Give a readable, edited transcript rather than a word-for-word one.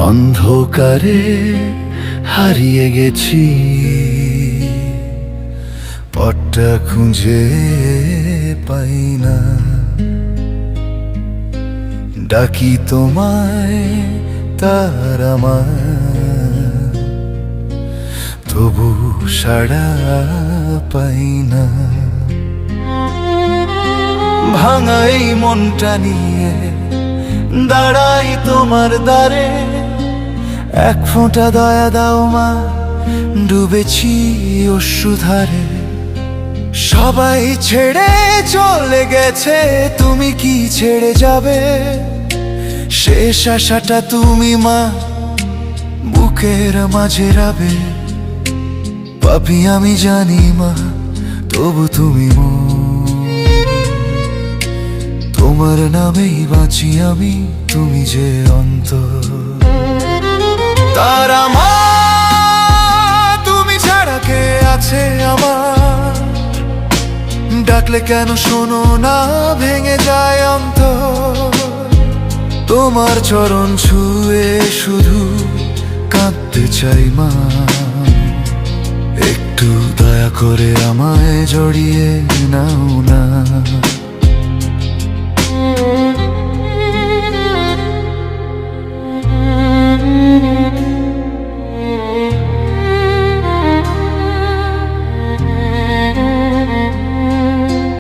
অন্ধকারে হারিয়ে গেছি, পথটা খুঁজে পাই না। ডাকি তোমায় তার আমার, তবু সাড়া পাই না। ভাঙাই মনটা নিয়ে দাঁড়াই তোমার দ্বারে, এক ফোঁটা দয়া দাও মা, ডুবেছি অশ্রুধারে। সবাই ছেড়ে চলে গেছে, তুমি কি ছেড়ে যাবে? শেষ আশাটা তুমি মা, বুকের মাঝে রাবে। পাপি আমি জানি মা, তবু তুমি তোমার নামেই বাঁচি আমি, তুমি যে অন্তর। তারা মা, তুমি ছাড়া কে আছে আমার? ডাকলে কেন শোনো না, ভেঙে যায় অন্তর। তোমার চরণ ছুঁয়ে শুধু কাঁদতে চাই মা, একটু দয়া করে আমায় জড়িয়ে নাও না।